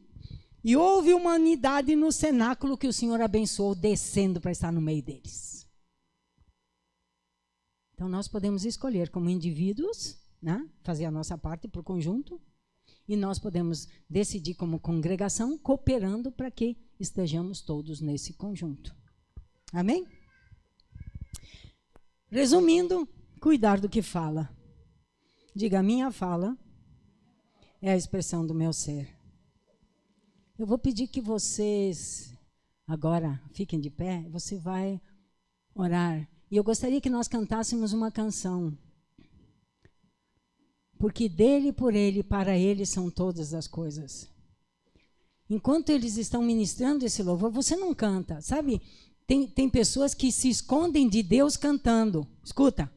e houve uma unidade no cenáculo que o Senhor abençoou, descendo para estar no meio deles. Então, nós podemos escolher como indivíduos, né, fazer a nossa parte por conjunto, e nós podemos decidir como congregação, cooperando para que estejamos todos nesse conjunto. Amém? Resumindo, cuidar do que fala. Diga, a minha fala é a expressão do meu ser. Eu vou pedir que vocês agora fiquem de pé, você vai orar. E eu gostaria que nós cantássemos uma canção. Porque dele, por ele, para ele são todas as coisas. Enquanto eles estão ministrando esse louvor, você não canta, sabe? Tem pessoas que se escondem de Deus cantando. Escuta.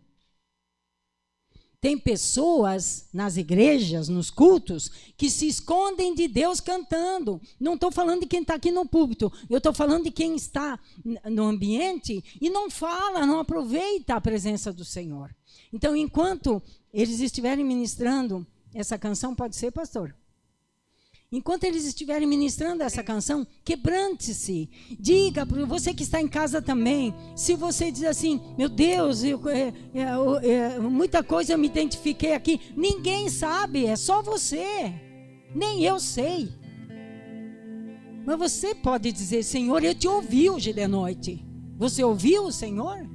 Tem pessoas nas igrejas, nos cultos, que se escondem de Deus cantando. Não estou falando de quem está aqui no púlpito. Eu estou falando de quem está no ambiente e não fala, não aproveita a presença do Senhor. Então, enquanto eles estiverem ministrando essa canção, pode ser, pastor? Enquanto eles estiverem ministrando essa canção, quebrante-se. Diga para você que está em casa também. Se você diz assim, meu Deus, muita coisa eu me identifiquei aqui. Ninguém sabe, é só você. Nem eu sei. Mas você pode dizer, Senhor, eu te ouvi hoje de noite. Você ouviu o Senhor?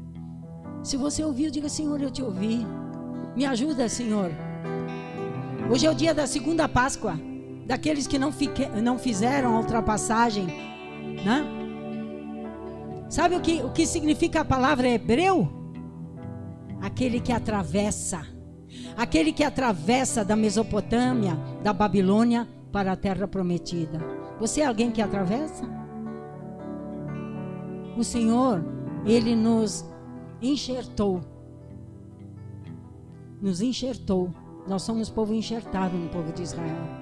Se você ouviu, diga, Senhor, eu te ouvi. Me ajuda, Senhor. Hoje é o dia da segunda Páscoa. Daqueles que não fizeram a ultrapassagem, né? Sabe o que significa a palavra hebreu? Aquele que atravessa. Aquele que atravessa da Mesopotâmia, da Babilônia, para a terra prometida. Você é alguém que atravessa? O Senhor, Ele nos enxertou. Nos enxertou. Nós somos povo enxertado no povo de Israel.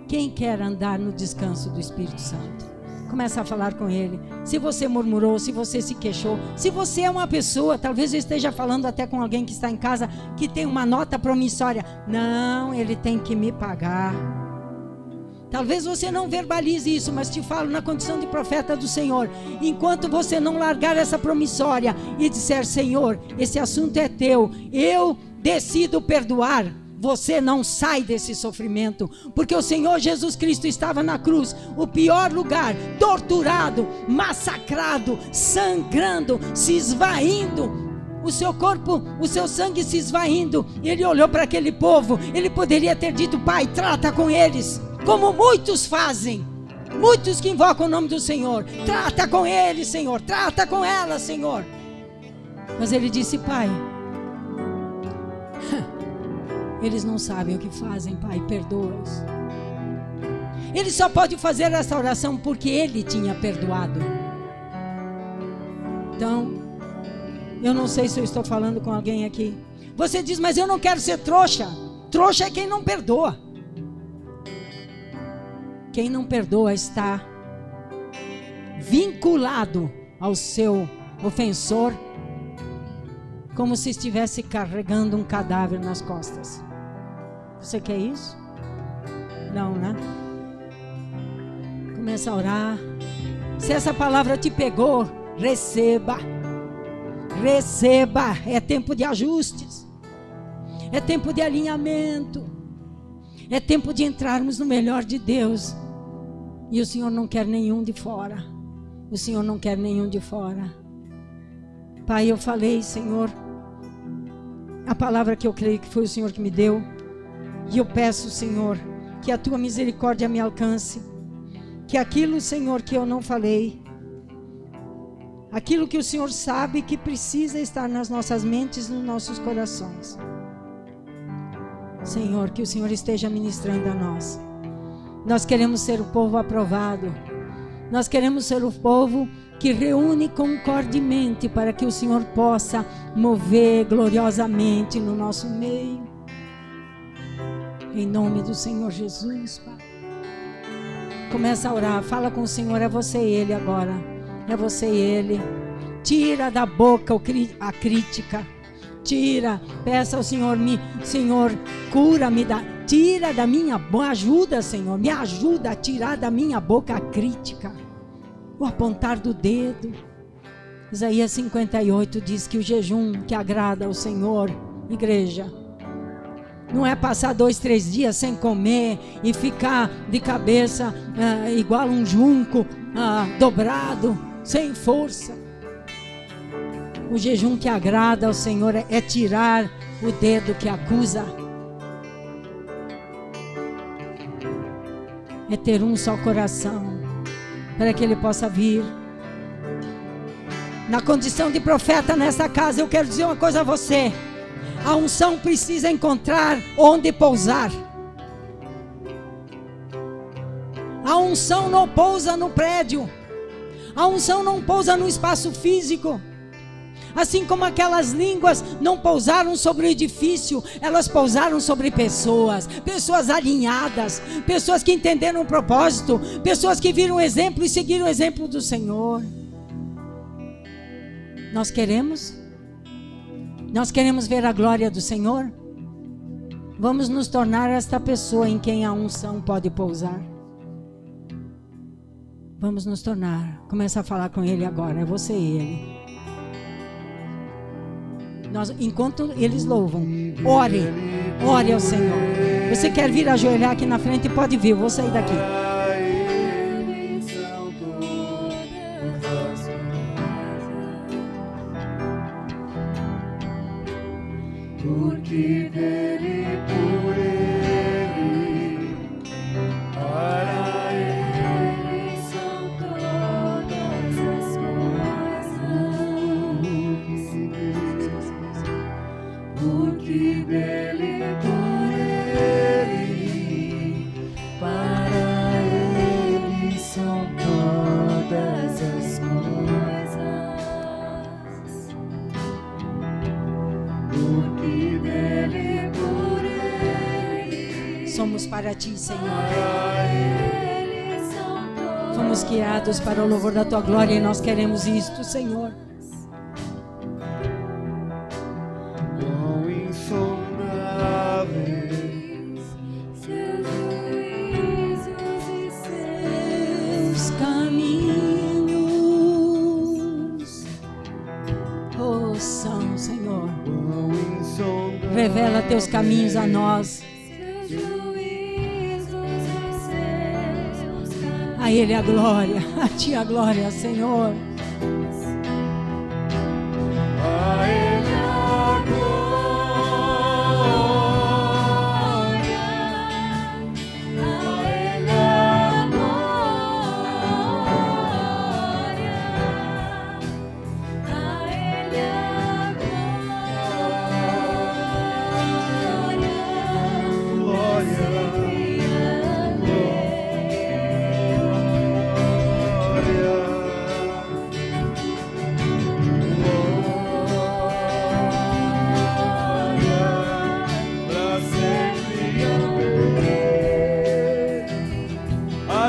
Quem quer andar no descanso do Espírito Santo? Começa a falar com Ele. Se você murmurou, se você se queixou, se você é uma pessoa, talvez eu esteja falando até com alguém que está em casa, que tem uma nota promissória. Não, Ele tem que me pagar. Talvez você não verbalize isso, mas te falo na condição de profeta do Senhor. Enquanto você não largar essa promissória e disser, Senhor, esse assunto é teu, eu decido perdoar. Você não sai desse sofrimento, porque o Senhor Jesus Cristo estava na cruz, o pior lugar, torturado, massacrado, sangrando, se esvaindo, o seu corpo, o seu sangue se esvaindo. Ele olhou para aquele povo, ele poderia ter dito, Pai, trata com eles, como muitos fazem, muitos que invocam o nome do Senhor, trata com eles, Senhor, trata com elas, Senhor. Mas ele disse, Pai, eles não sabem o que fazem, Pai, perdoa-os. Ele só pode fazer essa oração porque Ele tinha perdoado. Então, eu não sei se eu estou falando com alguém aqui. Você diz, mas eu não quero ser trouxa. Trouxa é quem não perdoa. Quem não perdoa está vinculado ao seu ofensor, como se estivesse carregando um cadáver nas costas. Você quer isso? Não, né? Começa a orar. Se essa palavra te pegou, receba. Receba. É tempo de ajustes. É tempo de alinhamento. É tempo de entrarmos no melhor de Deus. E o Senhor não quer nenhum de fora. O Senhor não quer nenhum de fora. Pai, eu falei, Senhor, a palavra que eu creio que foi o Senhor que me deu. E eu peço, Senhor, que a Tua misericórdia me alcance. Que aquilo, Senhor, que eu não falei, aquilo que o Senhor sabe que precisa estar nas nossas mentes, nos nossos corações. Senhor, que o Senhor esteja ministrando a nós. Nós queremos ser o povo aprovado. Nós queremos ser o povo que reúne concordemente para que o Senhor possa mover gloriosamente no nosso meio. Em nome do Senhor Jesus, Pai. Começa a orar, fala com o Senhor, é você e Ele agora. É você e Ele. Tira da boca a crítica. Tira, peça ao Senhor, Senhor, cura-me, tira da minha boca, ajuda, Senhor, me ajuda a tirar da minha boca a crítica, o apontar do dedo. Isaías 58 diz que o jejum que agrada ao Senhor, igreja, não é passar 2, 3 dias sem comer e ficar de cabeça igual um junco dobrado, sem força. O jejum que agrada ao Senhor é tirar o dedo que acusa. É ter um só coração, para que Ele possa vir. Na condição de profeta nessa casa, eu quero dizer uma coisa a você. A unção precisa encontrar onde pousar. A unção não pousa no prédio. A unção não pousa no espaço físico. Assim como aquelas línguas não pousaram sobre o edifício, elas pousaram sobre pessoas, pessoas alinhadas, pessoas que entenderam o propósito, pessoas que viram o exemplo e seguiram o exemplo do Senhor. Nós queremos ver a glória do Senhor? Vamos nos tornar esta pessoa em quem a unção pode pousar. Vamos nos tornar. Começa a falar com Ele agora, é você e Ele. Enquanto eles louvam, ore ao Senhor. Você quer vir ajoelhar aqui na frente? Pode vir, eu vou sair daqui. Porque dele, por ele, para ele são todas as coisas. Porque dele, por ele, para ele são todas as coisas. Porque dele, por ele, Somos para Ti, Senhor. Fomos criados para o louvor da Tua glória e nós queremos isto, Senhor. quão insondáveis Seus juízos e seus caminhos, oh, são, Senhor. quão insondáveis. Revela Teus caminhos a nós. A Ele a glória, a Ti a glória, Senhor. A ele a glória, a ele a glória, a ele a glória,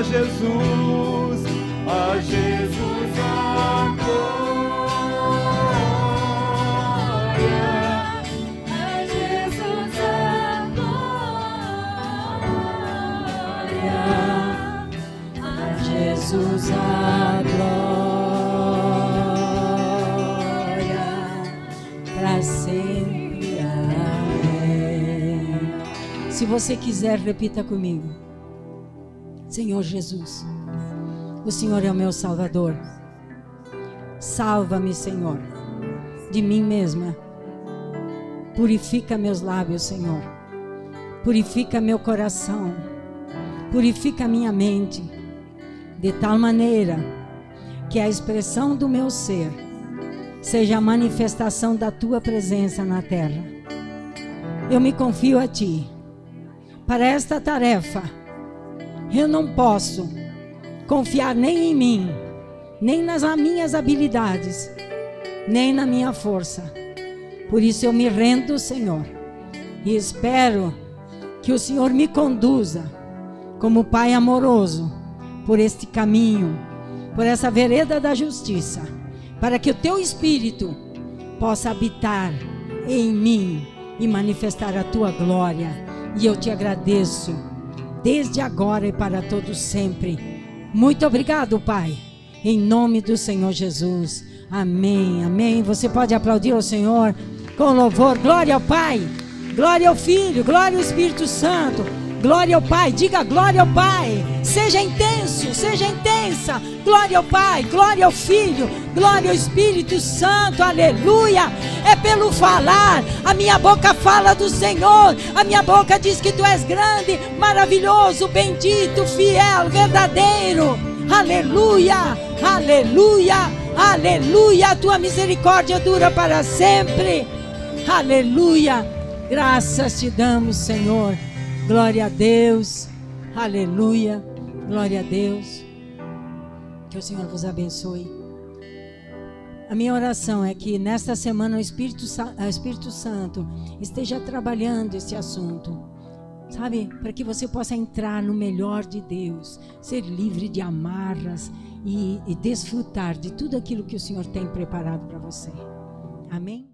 Jesus, a Jesus a glória, a Jesus a glória, A Jesus a glória, para sempre. Amém. Se você quiser, repita comigo. Senhor Jesus, o Senhor é o meu Salvador. Salva-me, Senhor, de mim mesma. Purifica meus lábios, Senhor. Purifica meu coração. Purifica minha mente, de tal maneira que a expressão do meu ser seja a manifestação da Tua presença na terra. Eu me confio a Ti para esta tarefa. Eu não posso confiar nem em mim, nem nas minhas habilidades, nem na minha força. Por isso eu me rendo, Senhor, e espero que o Senhor me conduza como Pai amoroso por este caminho, por essa vereda da justiça, para que o Teu Espírito possa habitar em mim e manifestar a Tua glória. E eu te agradeço desde agora e para todos sempre. Muito obrigado, Pai, em nome do Senhor Jesus. Amém, amém. Você pode aplaudir ao Senhor com louvor. Glória ao Pai, glória ao Filho, glória ao Espírito Santo. Glória ao Pai, diga glória ao Pai. Seja intenso, seja intensa. Glória ao Pai, glória ao Filho, glória ao Espírito Santo. Aleluia. É pelo falar. A minha boca fala do Senhor. A minha boca diz que Tu és grande, maravilhoso, bendito, fiel, verdadeiro. Aleluia, aleluia, aleluia. A Tua misericórdia dura para sempre. Aleluia. Graças te damos, Senhor. Glória a Deus, aleluia, glória a Deus. Que o Senhor vos abençoe. A minha oração é que nesta semana o Espírito Santo esteja trabalhando esse assunto, sabe? Para que você possa entrar no melhor de Deus, ser livre de amarras e desfrutar de tudo aquilo que o Senhor tem preparado para você. Amém?